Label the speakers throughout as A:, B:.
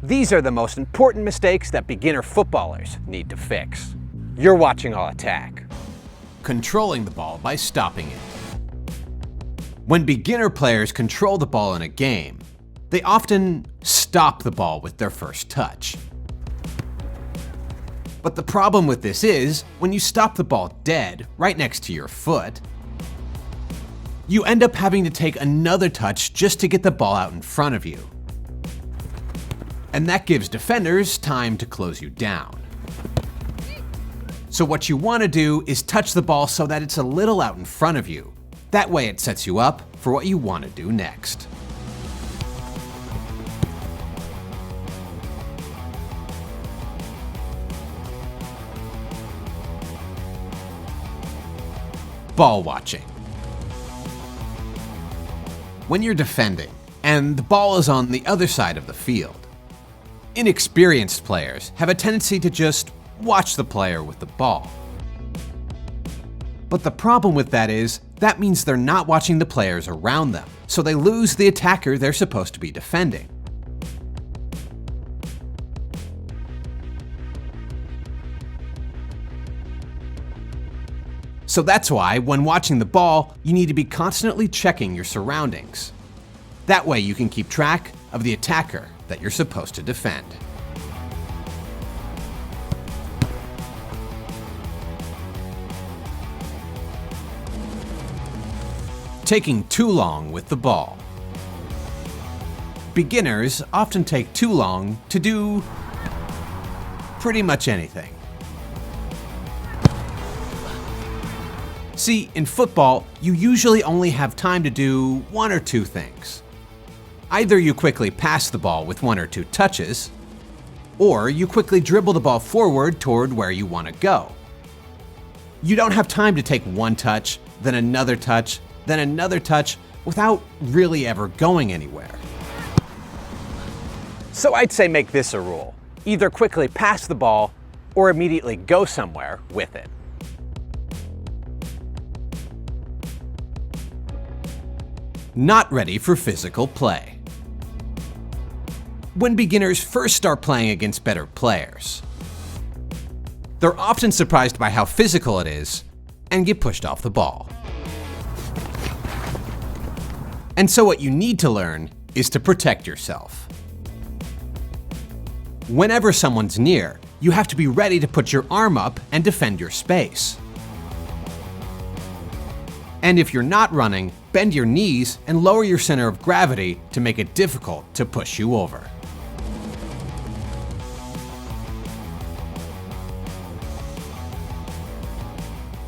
A: These are the most important mistakes that beginner footballers need to fix. You're watching All Attack.
B: Controlling the ball by stopping it. When beginner players control the ball in a game, they often stop the ball with their first touch. But the problem with this is, when you stop the ball dead, right next to your foot, you end up having to take another touch just to get the ball out in front of you. And that gives defenders time to close you down. So what you want to do is touch the ball so that it's a little out in front of you. That way it sets you up for what you want to do next. Ball watching. When you're defending and the ball is on the other side of the field, inexperienced players have a tendency to just watch the player with the ball. But the problem with that is, that means they're not watching the players around them, so they lose the attacker they're supposed to be defending. So that's why, when watching the ball, you need to be constantly checking your surroundings. That way you can keep track of the attacker that you're supposed to defend. Taking too long with the ball. Beginners often take too long to do pretty much anything. See, in football, you usually only have time to do one or two things. Either you quickly pass the ball with one or two touches, or you quickly dribble the ball forward toward where you want to go. You don't have time to take one touch, then another touch, then another touch, without really ever going anywhere.
A: So I'd say make this a rule. Either quickly pass the ball or immediately go somewhere with it.
B: Not ready for physical play. When beginners first start playing against better players, they're often surprised by how physical it is and get pushed off the ball. And so what you need to learn is to protect yourself. Whenever someone's near, you have to be ready to put your arm up and defend your space. And if you're not running, bend your knees and lower your center of gravity to make it difficult to push you over.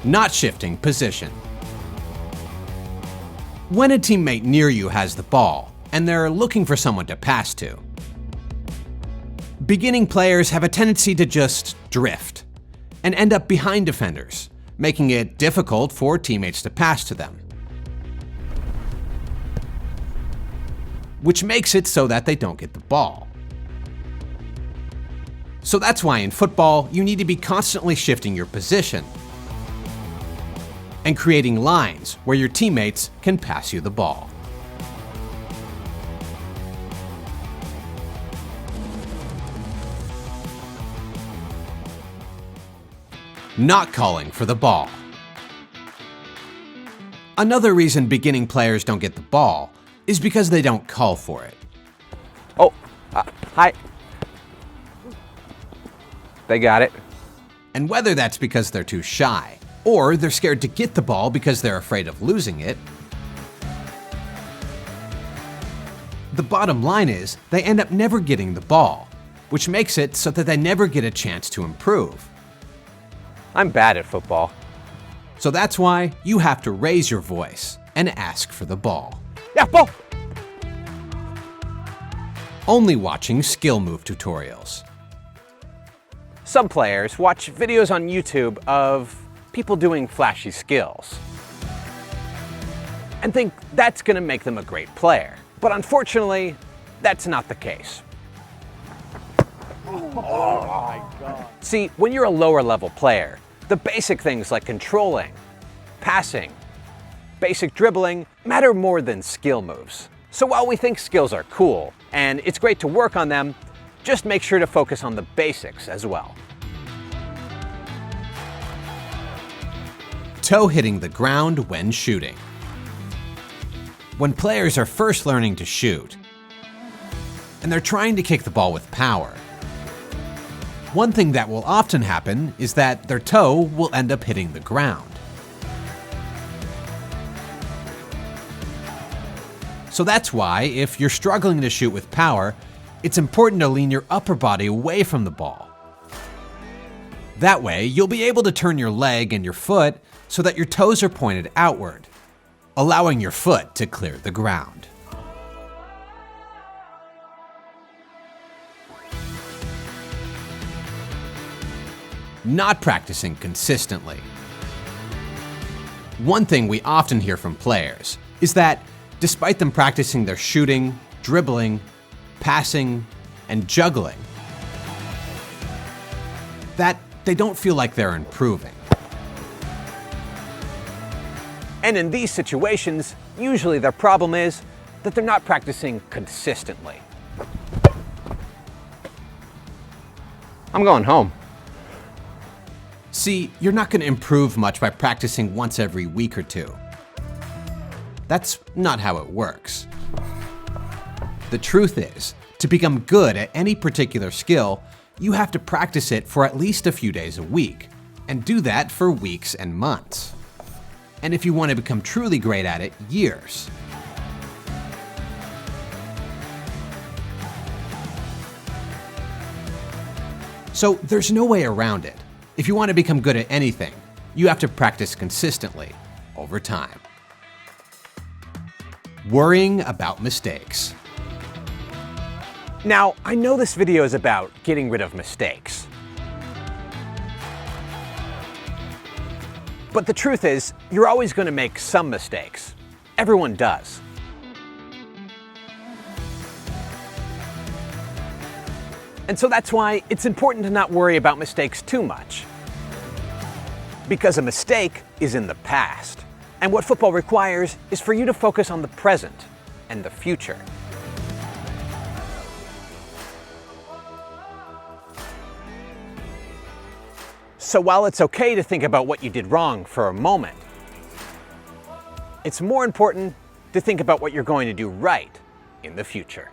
B: Not shifting position. When a teammate near you has the ball and they're looking for someone to pass to, beginning players have a tendency to just drift and end up behind defenders, making it difficult for teammates to pass to them, which makes it so that they don't get the ball. So that's why in football, you need to be constantly shifting your position and creating lines where your teammates can pass you the ball. Not calling for the ball. Another reason beginning players don't get the ball is because they don't call for it.
A: Oh, hi. They got it.
B: And whether that's because they're too shy, or they're scared to get the ball because they're afraid of losing it, the bottom line is they end up never getting the ball, which makes it so that they never get a chance to improve.
A: I'm bad at football.
B: So that's why you have to raise your voice and ask for the ball.
A: Yeah, ball!
B: Only watching skill move tutorials.
A: Some players watch videos on YouTube of people doing flashy skills and think that's going to make them a great player. But unfortunately, that's not the case.
C: Oh my God.
A: See, when you're a lower level player, the basic things like controlling, passing, basic dribbling matter more than skill moves. So while we think skills are cool and it's great to work on them, Just make sure to focus on the basics as well.
B: Toe hitting the ground when shooting. When players are first learning to shoot, and they're trying to kick the ball with power, one thing that will often happen is that their toe will end up hitting the ground. So that's why, if you're struggling to shoot with power, it's important to lean your upper body away from the ball. That way, you'll be able to turn your leg and your foot so that your toes are pointed outward, allowing your foot to clear the ground. Not practicing consistently. One thing we often hear from players is that despite them practicing their shooting, dribbling, passing, and juggling, that they don't feel like they're improving.
A: And in these situations, usually their problem is that they're not practicing consistently. I'm going home.
B: See, you're not going to improve much by practicing once every week or two. That's not how it works. The truth is, to become good at any particular skill, you have to practice it for at least a few days a week, and do that for weeks and months. And if you want to become truly great at it, years. So there's no way around it. If you want to become good at anything, you have to practice consistently, over time. Worrying about mistakes.
A: Now, I know this video is about getting rid of mistakes. But the truth is, you're always going to make some mistakes. Everyone does. And so that's why it's important to not worry about mistakes too much. Because a mistake is in the past. And what football requires is for you to focus on the present and the future. So while it's okay to think about what you did wrong for a moment, it's more important to think about what you're going to do right in the future.